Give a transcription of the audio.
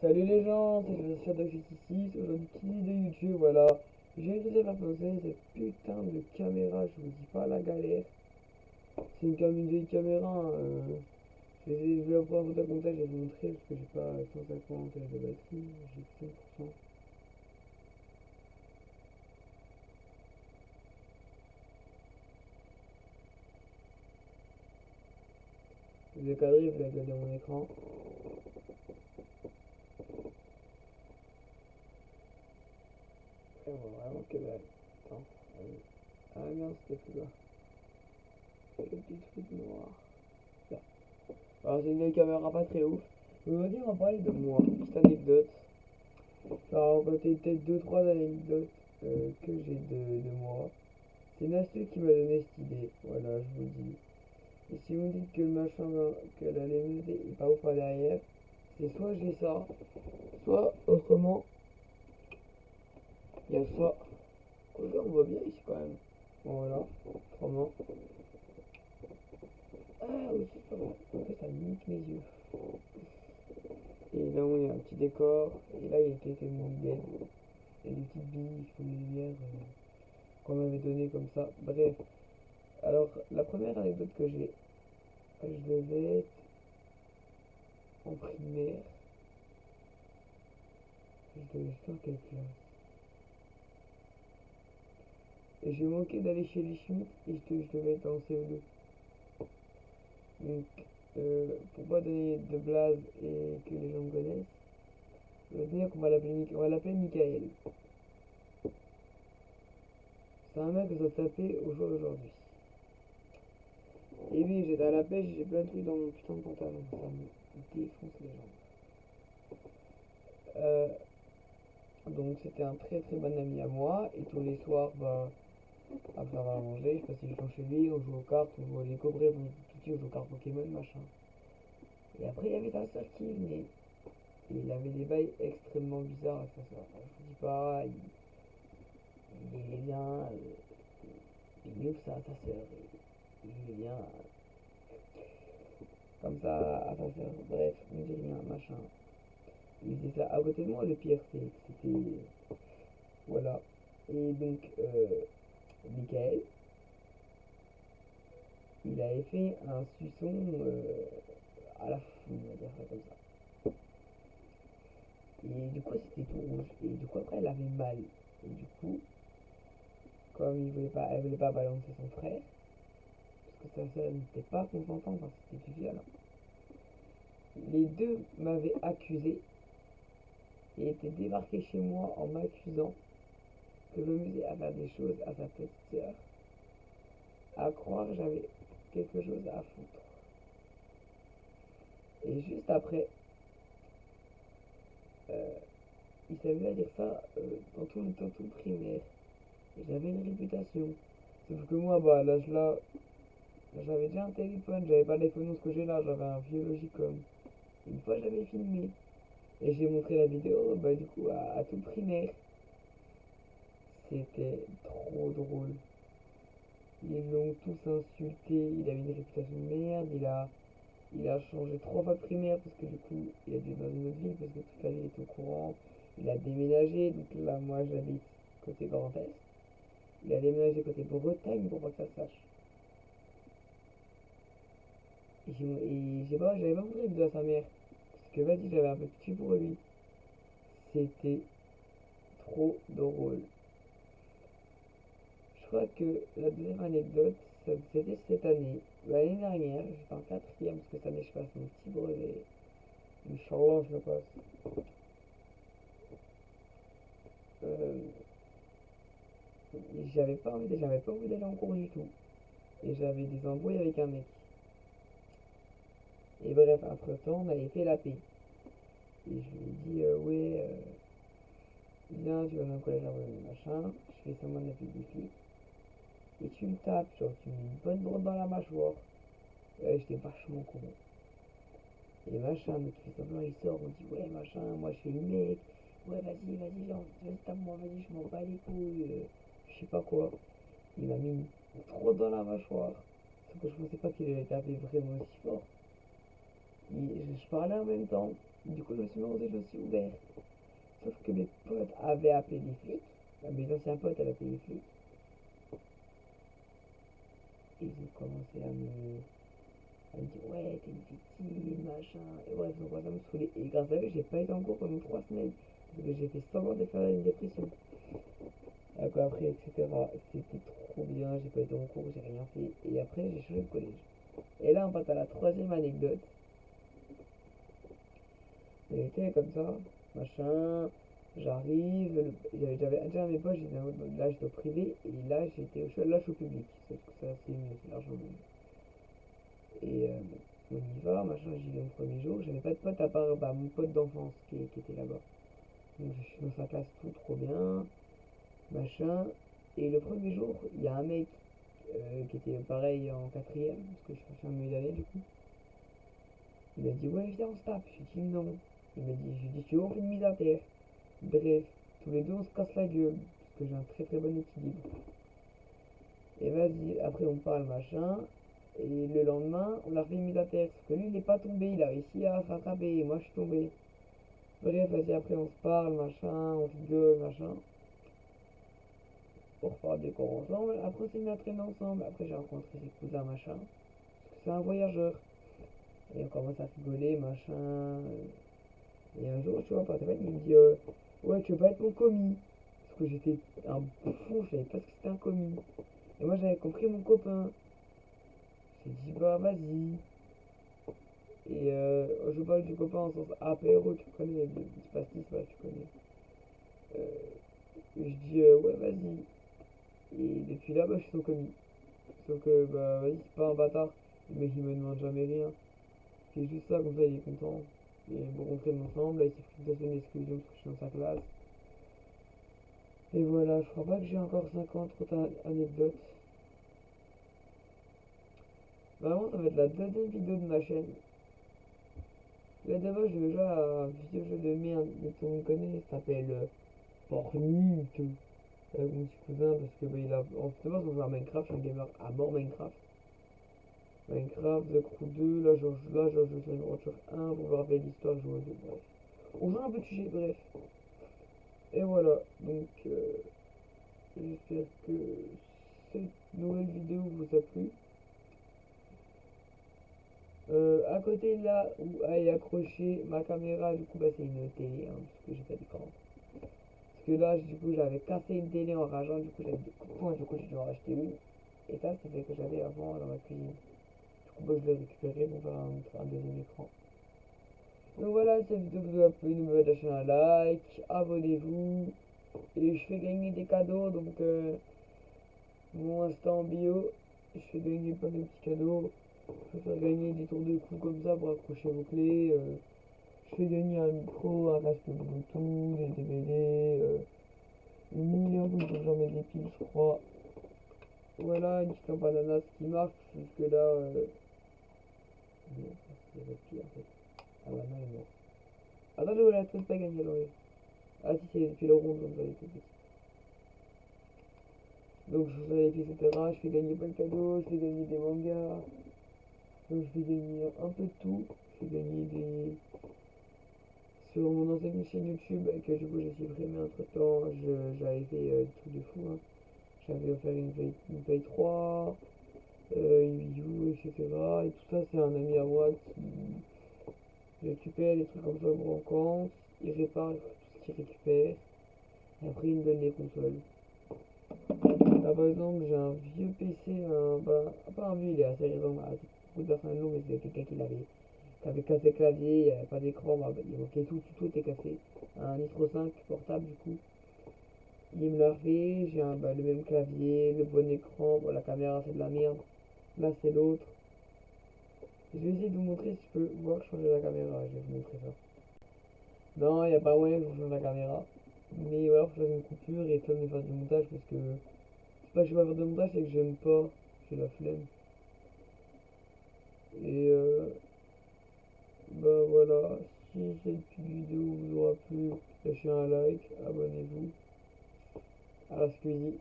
Salut les gens, c'est Shadow66, aujourd'hui petite vidéo YouTube, voilà. J'ai réussi à faire poser cette putain de caméra, je vous dis pas la galère. C'est une vieille caméra, je vais la prendre en photomontage et vous montrer parce que j'ai pas 150 de batterie, j'ai que 5%. Je vais cadrer, vous allez regarder mon écran. Et on voit vraiment que dalle. Attends, ah non, c'était plus bas. C'est le petit truc noir. Là. Alors c'est une vieille caméra pas très ouf. Aujourd'hui on va parler de moi, petite anecdote. Alors on va peut-être deux trois anecdotes que j'ai de moi. C'est Nastu qui m'a donné cette idée, voilà je vous le dis. Et si vous me dites que le machin, que la luminosité est pas ouf par derrière, c'est soit j'ai ça, soit autrement, il y a ça. Regarde, on voit bien ici quand même. Bon, voilà, autrement. Ah oui, c'est pas bon. En fait, ça nique mes yeux. Et là, il y a un petit décor. Et là, il y a quelques mini-LED. Et des petites billes qui font des lumières qu'on m'avait donné comme ça. Bref. Alors, la première anecdote que j'ai, je devais être en primaire. Je devais faire quelle classe. Et j'ai manqué d'aller chez les Schmitt et je devais être en CE2. Donc, pour pas donner de blaze et que les gens me connaissent, je vais dire qu'on va l'appeler Michael. C'est un mec que ça tapait au jour d'aujourd'hui. Et oui, j'étais à la pêche, j'ai plein de trucs dans mon putain de pantalon. Ça me défonce les jambes. Donc c'était un très très bon ami à moi. Et tous les soirs, bah, après avoir mangé, je passais du temps chez lui, on jouait aux cartes, on jouait aux Lego, bref, on tout petit, on jouait aux cartes Pokémon, machin. Et après, il y avait sa soeur qui venait. Et il avait des bails extrêmement bizarres avec sa soeur. Je vous dis pas, il vient, il ouvre ça à sa soeur. Il vient comme ça à sa soeur. Bref, on dit rien, machin. Il faisait ça à côté de moi, le pire, c'est que c'était. Voilà. Et donc, Michael, il avait fait un suçon à la fou, on va dire ça comme ça. Et du coup, c'était tout rouge. Et du coup, après, elle avait mal. Et du coup, comme elle voulait pas balancer son frère, parce que sa soeur n'était pas consentante, parce que c'était du viol, les deux m'avaient accusé et étaient débarqués chez moi en m'accusant que je m'amusais à faire des choses à sa petite sœur, à croire que j'avais quelque chose à foutre. Et juste après, euh, il s'est à dire ça dans tout le primaire. Et j'avais une réputation. Sauf que moi, bah, à l'âge là, j'avais déjà un téléphone, j'avais pas l'iPhone ce que j'ai là, j'avais un vieux Logicom. Une fois, j'avais filmé. Et j'ai montré la vidéo, bah, du coup, à tout le primaire. C'était trop drôle. Ils l'ont tous insulté, il avait une réputation de merde, il a changé trois fois de primaire parce que du coup, il a dû dans une autre ville parce que toute la ville est au courant. Il a déménagé, donc là, moi, j'habite côté Grand Est. Il a déménagé côté Bretagne pour pas que ça se sache. J'avais pas montré la vidéo à sa mère. Parce que vas-y, j'avais un peu de cul pour lui. C'était trop drôle. Je crois que la deuxième anecdote, c'était cette année. L'année dernière, j'étais en quatrième parce que cette année je passe mon petit brevet. Inch'Allah, je le passe. Euh, j'avais pas envie d'aller en cours du tout. Et j'avais des embrouilles avec un mec. Et bref, entre temps, on avait fait la paix. Et je lui ai dit, ouais, viens, tu vas dans le collège à machin. Je fais semblant d'appeler des flics. Et tu me tapes, genre, tu me mets une bonne droite dans la mâchoire. Ouais, j'étais vachement con. Et machin, mais qui fait semblant, il sort, on dit, ouais, machin, moi je fais le mec. Ouais, vas-y, genre, vas-y, tape-moi, vas-y, je m'en bats les couilles. Je sais pas quoi. Il m'a mis une droite dans la mâchoire. Sauf que je pensais pas qu'il allait taper vraiment aussi fort. Je parlais en même temps. Du coup, je me suis demandé, je me suis ouvert. Sauf que mes potes avaient appelé les flics. Mes anciens potes avaient appelé les flics. Et ils ont commencé à me dire, ouais, t'es une victime, machin. Et bref, ils ont commencé à me saouler. Et grâce à eux, j'ai pas été en cours pendant 3 semaines. Parce que j'ai fait semblant de faire une dépression. Après, etc. C'était trop bien, j'ai pas été en cours, j'ai rien fait. Et après, j'ai changé de collège. Et là, on passe à la troisième anecdote. J'étais comme ça, machin, j'arrive, j'avais déjà mes poches, là j'étais au privé, et là là je suis au public, sauf que ça c'est mieux, c'est largement mieux. Et on y va, machin, j'y vais le premier jour, j'avais pas de pote à part mon pote d'enfance qui était là-bas. Donc je suis dans sa classe tout trop bien, machin, et le premier jour, il y a un mec qui était pareil en quatrième, parce que je suis en milieu d'année du coup. Il m'a dit ouais viens on se tape, je lui ai dit non. Je lui ai dit tu veux on fait une mise à terre. Bref, tous les deux on se casse la gueule, parce que j'ai un très très bon équilibre. Et vas-y, après on parle machin, et le lendemain on a fait une mise à terre, sauf que lui il n'est pas tombé, il a réussi à se rattraper, et moi je suis tombé. Bref, vas-y après on se parle machin, on rigole machin. On repart des cours ensemble, après on s'est mis à traîner ensemble, après j'ai rencontré ses cousins machin, parce que c'est un voyageur. Et on commence à rigoler machin. Et un jour, tu vois, par téléphone, il me dit ouais, tu veux pas être mon commis? Parce que j'étais un bouffon, je savais pas ce que c'était un commis. Et moi, j'avais compris mon copain. J'ai dit bah vas-y. Et je parle du copain en sens apéro, tu connais, le pastis, là, tu connais. Et je dis ouais, vas-y. Et depuis là, bah, je suis son commis. Sauf que, bah, vas-y, c'est pas un bâtard. Le mec, il me demande jamais rien. C'est juste ça, comme ça, il est content. Et bon, on traîne ensemble, là, il s'est pris 2 semaines d'exclusion parce que je suis dans sa classe. Et voilà, je crois pas que j'ai encore 50 autres anecdotes. Vraiment, ça va être la deuxième vidéo de ma chaîne. Là, d'abord, je joue à un vidéo jeu de merde, mais tout le monde connaît, ça s'appelle Fortnite. Avec mon petit cousin, parce que bah, il a. En fait, on joue à Minecraft, je suis un gamer à mort Minecraft. Minecraft, The Crew 2, là, je joue sur une voiture 1 pour vous rappeler l'histoire, je joue aux deux, bref. On joue un peu de sujet, bref. Et voilà, donc j'espère que cette nouvelle vidéo vous a plu. À côté là où est accroché ma caméra, du coup bah c'est une télé, hein, parce que j'ai pas d'écran. Parce que là du coup j'avais cassé une télé en rageant, du coup j'avais des coups de poing, du coup j'ai dû en racheter une. Et ça c'est celle que j'avais avant dans ma cuisine. Du coup bah je l'ai récupéré pour faire un deuxième écran. Donc voilà, cette vidéo vous a plu, n'oubliez pas de lâcher un like, abonnez-vous. Et je fais gagner des cadeaux, donc mon instant en bio, je fais gagner plein de petits cadeaux. Je vais faire gagner des tours de cou comme ça pour accrocher vos clés. Je fais gagner un micro, un casque Bluetooth, des DVD, une million de choses, j'en mets des piles, je crois. Voilà, une petite lampe ananas qui marche jusque là. Non, c'est le pire en fait. Ah bah non, il est mort. Attends, je voulais la truc pas gagner, l'enlever. Ah si, c'est les piles rondes comme ça, les toutes petites. Donc je fais les piles, etc. Je fais gagner plein de cadeaux, je fais gagner des mangas. Donc je fais gagner un peu de tout. Je fais gagner des. Sur mon ancienne chaîne YouTube, que du coup j'ai supprimé entre temps, j'avais fait des trucs de fou. Hein. J'avais offert une Play 3, une Wii U, etc. Et tout ça, c'est un ami à moi qui récupère les trucs comme ça au grand compte, il répare tout ce qu'il récupère, et après il me donne les consoles. Là par exemple, j'ai un vieux PC, pas un vieux, il est assez récent, beaucoup de personnes l'ont, mais c'est quelqu'un qui avait cassé le clavier, il n'y avait pas d'écran, il manquait tout était cassé. Un Nitro 5 portable du coup. Il me l'a fait, j'ai le même clavier, le bon écran, bon, la caméra c'est de la merde, là c'est l'autre. Je vais essayer de vous montrer si je peux voir changer la caméra, je vais vous montrer ça. Non, il n'y a pas moyen que je change la caméra. Mais voilà, faut faire une coupure et flemme de faire du montage parce que c'est pas que je vais pas faire de montage, c'est que j'aime pas, j'ai la flemme. Et bah voilà, si cette petite vidéo vous aura plu, lâchez un like, abonnez-vous. À la Squeezie.